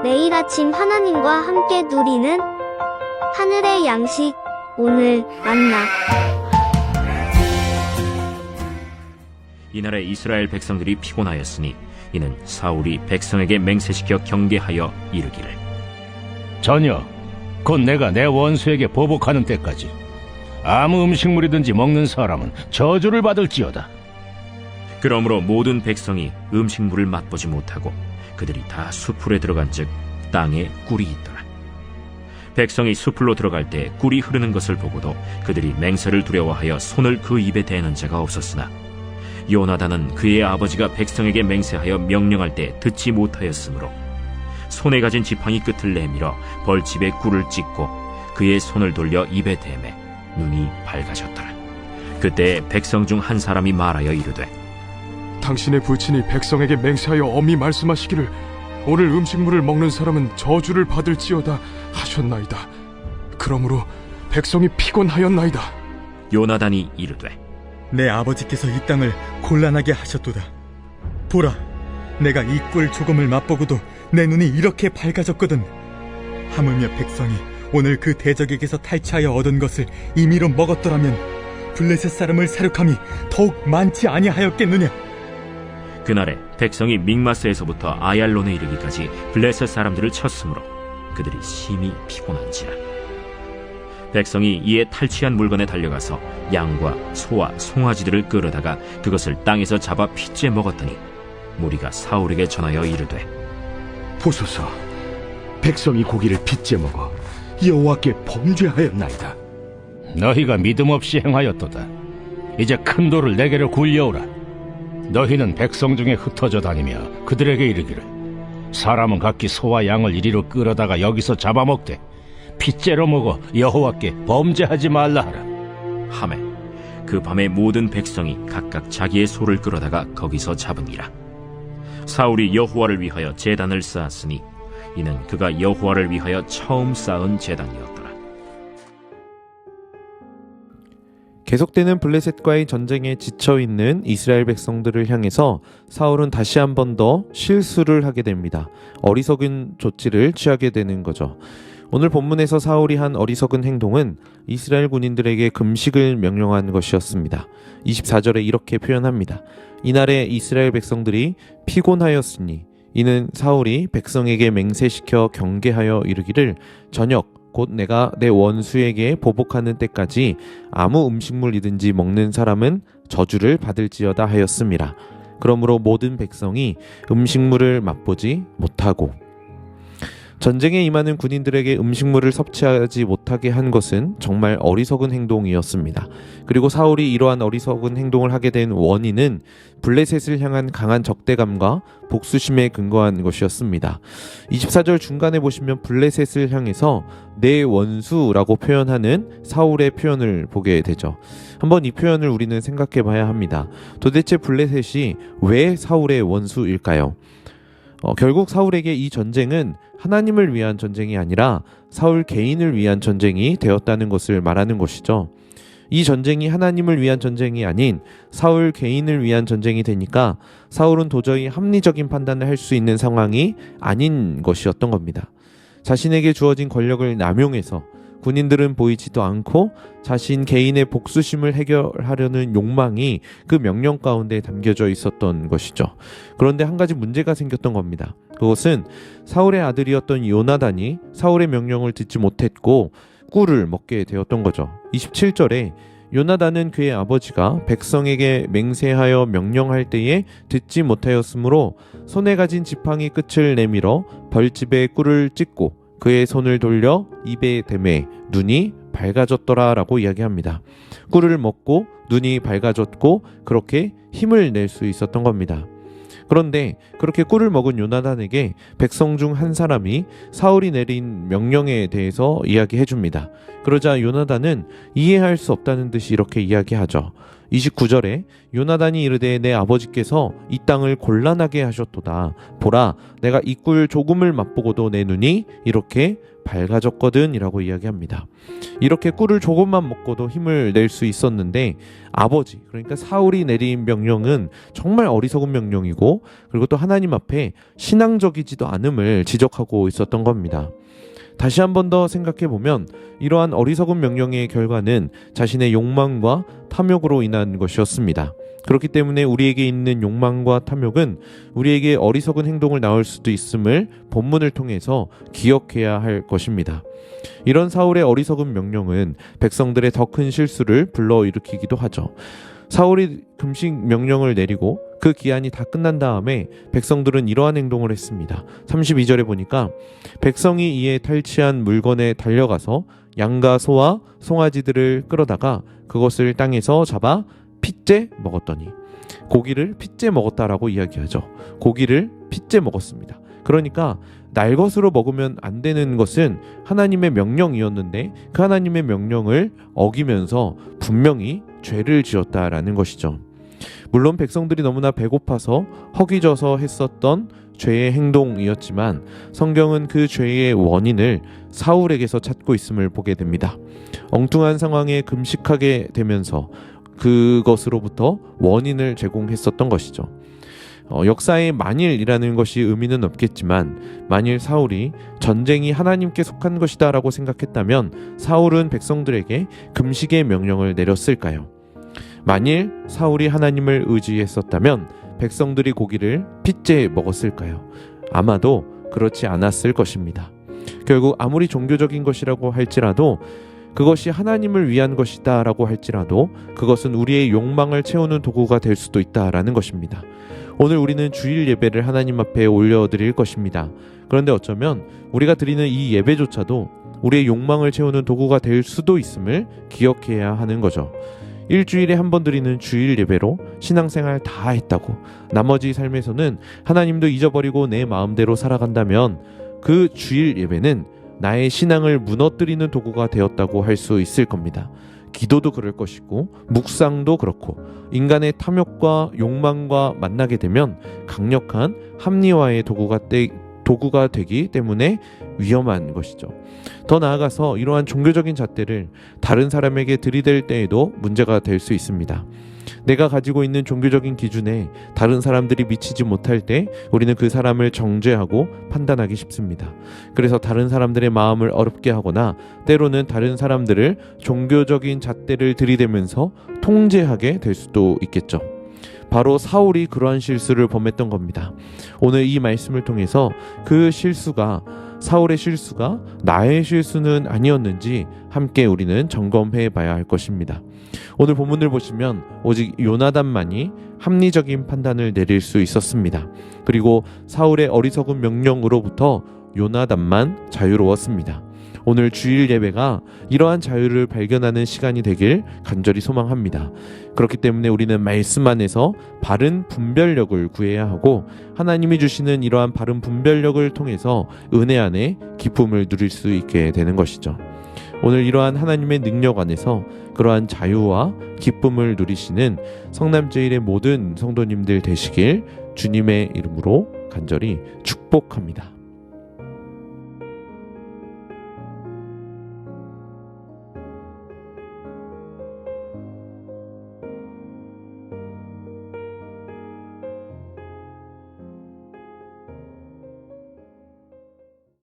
매일 아침 하나님과 함께 누리는 하늘의 양식, 오늘 만나. 이날에 이스라엘 백성들이 피곤하였으니 이는 사울이 백성에게 맹세시켜 경계하여 이르기를 전혀 곧 내가 내 원수에게 보복하는 때까지 아무 음식물이든지 먹는 사람은 저주를 받을지어다. 그러므로 모든 백성이 음식물을 맛보지 못하고 그들이 다 수풀에 들어간즉 땅에 꿀이 있더라. 백성이 수풀로 들어갈 때 꿀이 흐르는 것을 보고도 그들이 맹세를 두려워하여 손을 그 입에 대는 자가 없었으나 요나단은 그의 아버지가 백성에게 맹세하여 명령할 때 듣지 못하였으므로 손에 가진 지팡이 끝을 내밀어 벌집에 꿀을 찍고 그의 손을 돌려 입에 대매 눈이 밝아졌더라. 그때 백성 중 한 사람이 말하여 이르되 당신의 부친이 백성에게 맹세하여 엄히 말씀하시기를 오늘 음식물을 먹는 사람은 저주를 받을지어다 하셨나이다. 그러므로 백성이 피곤하였나이다. 요나단이 이르되 내 아버지께서 이 땅을 곤란하게 하셨도다. 보라, 내가 이 꿀 조금을 맛보고도 내 눈이 이렇게 밝아졌거든. 하물며 백성이 오늘 그 대적에게서 탈취하여 얻은 것을 임의로 먹었더라면 블레셋 사람을 사륙함이 더욱 많지 아니하였겠느냐. 그날에 백성이 믹마스에서부터 아얄론에 이르기까지 블레셋 사람들을 쳤으므로 그들이 심히 피곤한지라. 백성이 이에 탈취한 물건에 달려가서 양과 소와 송아지들을 끌어다가 그것을 땅에서 잡아 핏째 먹었더니 무리가 사울에게 전하여 이르되 보소서, 백성이 고기를 빚제 먹어 여호와께 범죄하였나이다. 너희가 믿음 없이 행하였도다. 이제 큰 돌을 내게로 굴려오라. 너희는 백성 중에 흩어져 다니며 그들에게 이르기를 사람은 각기 소와 양을 이리로 끌어다가 여기서 잡아먹되 핏째로 먹어 여호와께 범죄하지 말라 하라. 하매 그 밤에 모든 백성이 각각 자기의 소를 끌어다가 거기서 잡으니라. 사울이 여호와를 위하여 제단을 쌓았으니 이는 그가 여호와를 위하여 처음 쌓은 제단이었더라. 계속되는 블레셋과의 전쟁에 지쳐있는 이스라엘 백성들을 향해서 사울은 다시 한 번 더 실수를 하게 됩니다. 어리석은 조치를 취하게 되는 거죠. 오늘 본문에서 사울이 한 어리석은 행동은 이스라엘 군인들에게 금식을 명령한 것이었습니다. 24절에 이렇게 표현합니다. 이날에 이스라엘 백성들이 피곤하였으니 이는 사울이 백성에게 맹세시켜 경계하여 이르기를 저녁 곧 내가 내 원수에게 보복하는 때까지 아무 음식물이든지 먹는 사람은 저주를 받을지어다 하였습니다. 그러므로 모든 백성이 음식물을 맛보지 못하고 전쟁에 임하는 군인들에게 음식물을 섭취하지 못하게 한 것은 정말 어리석은 행동이었습니다. 그리고 사울이 이러한 어리석은 행동을 하게 된 원인은 블레셋을 향한 강한 적대감과 복수심에 근거한 것이었습니다. 24절 중간에 보시면 블레셋을 향해서 내 원수라고 표현하는 사울의 표현을 보게 되죠. 한번 이 표현을 우리는 생각해 봐야 합니다. 도대체 블레셋이 왜 사울의 원수일까요? 결국 사울에게 이 전쟁은 하나님을 위한 전쟁이 아니라 사울 개인을 위한 전쟁이 되었다는 것을 말하는 것이죠. 이 전쟁이 하나님을 위한 전쟁이 아닌 사울 개인을 위한 전쟁이 되니까 사울은 도저히 합리적인 판단을 할 수 있는 상황이 아닌 것이었던 겁니다. 자신에게 주어진 권력을 남용해서 군인들은 보이지도 않고 자신 개인의 복수심을 해결하려는 욕망이 그 명령 가운데 담겨져 있었던 것이죠. 그런데 한 가지 문제가 생겼던 겁니다. 그것은 사울의 아들이었던 요나단이 사울의 명령을 듣지 못했고 꿀을 먹게 되었던 거죠. 27절에 요나단은 그의 아버지가 백성에게 맹세하여 명령할 때에 듣지 못하였으므로 손에 가진 지팡이 끝을 내밀어 벌집에 꿀을 찍고 그의 손을 돌려 입에 대매 눈이 밝아졌더라 라고 이야기합니다. 꿀을 먹고 눈이 밝아졌고 그렇게 힘을 낼 수 있었던 겁니다. 그런데 그렇게 꿀을 먹은 요나단에게 백성 중 한 사람이 사울이 내린 명령에 대해서 이야기해 줍니다. 그러자 요나단은 이해할 수 없다는 듯이 이렇게 이야기하죠. 29절에 요나단이 이르되 내 아버지께서 이 땅을 곤란하게 하셨도다. 보라, 내가 이 꿀 조금을 맛보고도 내 눈이 이렇게 밝아졌거든 이라고 이야기합니다. 이렇게 꿀을 조금만 먹고도 힘을 낼 수 있었는데 아버지, 그러니까 사울이 내린 명령은 정말 어리석은 명령이고, 그리고 또 하나님 앞에 신앙적이지도 않음을 지적하고 있었던 겁니다. 다시 한 번 더 생각해 보면 이러한 어리석은 명령의 결과는 자신의 욕망과 탐욕으로 인한 것이었습니다. 그렇기 때문에 우리에게 있는 욕망과 탐욕은 우리에게 어리석은 행동을 낳을 수도 있음을 본문을 통해서 기억해야 할 것입니다. 이런 사울의 어리석은 명령은 백성들의 더 큰 실수를 불러일으키기도 하죠. 사울이 금식 명령을 내리고 그 기한이 다 끝난 다음에 백성들은 이러한 행동을 했습니다. 32절에 보니까 백성이 이에 탈취한 물건에 달려가서 양과 소와 송아지들을 끌어다가 그것을 땅에서 잡아 핏째 먹었더니, 고기를 핏째 먹었다라고 이야기하죠. 고기를 핏째 먹었습니다. 그러니까 날 것으로 먹으면 안 되는 것은 하나님의 명령이었는데 그 하나님의 명령을 어기면서 분명히 죄를 지었다라는 것이죠. 물론 백성들이 너무나 배고파서 허기져서 했었던 죄의 행동이었지만 성경은 그 죄의 원인을 사울에게서 찾고 있음을 보게 됩니다. 엉뚱한 상황에 금식하게 되면서 그것으로부터 원인을 제공했었던 것이죠. 역사의 만일이라는 것이 의미는 없겠지만 만일 사울이 전쟁이 하나님께 속한 것이다 라고 생각했다면 사울은 백성들에게 금식의 명령을 내렸을까요? 만일 사울이 하나님을 의지했었다면 백성들이 고기를 핏째 먹었을까요? 아마도 그렇지 않았을 것입니다. 결국 아무리 종교적인 것이라고 할지라도, 그것이 하나님을 위한 것이다 라고 할지라도 그것은 우리의 욕망을 채우는 도구가 될 수도 있다라는 것입니다. 오늘 우리는 주일 예배를 하나님 앞에 올려드릴 것입니다. 그런데 어쩌면 우리가 드리는 이 예배조차도 우리의 욕망을 채우는 도구가 될 수도 있음을 기억해야 하는 거죠. 일주일에 한 번 드리는 주일 예배로 신앙생활 다 했다고 나머지 삶에서는 하나님도 잊어버리고 내 마음대로 살아간다면 그 주일 예배는 나의 신앙을 무너뜨리는 도구가 되었다고 할 수 있을 겁니다. 기도도 그럴 것이고 묵상도 그렇고 인간의 탐욕과 욕망과 만나게 되면 강력한 합리화의 도구가 되기 때문에 위험한 것이죠. 더 나아가서 이러한 종교적인 잣대를 다른 사람에게 들이댈 때에도 문제가 될 수 있습니다. 내가 가지고 있는 종교적인 기준에 다른 사람들이 미치지 못할 때 우리는 그 사람을 정죄하고 판단하기 쉽습니다. 그래서 다른 사람들의 마음을 어렵게 하거나 때로는 다른 사람들을 종교적인 잣대를 들이대면서 통제하게 될 수도 있겠죠. 바로 사울이 그러한 실수를 범했던 겁니다. 오늘 이 말씀을 통해서 그 실수가, 사울의 실수가 나의 실수는 아니었는지 함께 우리는 점검해 봐야 할 것입니다. 오늘 본문을 보시면 오직 요나단만이 합리적인 판단을 내릴 수 있었습니다. 그리고 사울의 어리석은 명령으로부터 요나단만 자유로웠습니다. 오늘 주일 예배가 이러한 자유를 발견하는 시간이 되길 간절히 소망합니다. 그렇기 때문에 우리는 말씀 안에서 바른 분별력을 구해야 하고 하나님이 주시는 이러한 바른 분별력을 통해서 은혜 안에 기쁨을 누릴 수 있게 되는 것이죠. 오늘 이러한 하나님의 능력 안에서 그러한 자유와 기쁨을 누리시는 성남제일의 모든 성도님들 되시길 주님의 이름으로 간절히 축복합니다.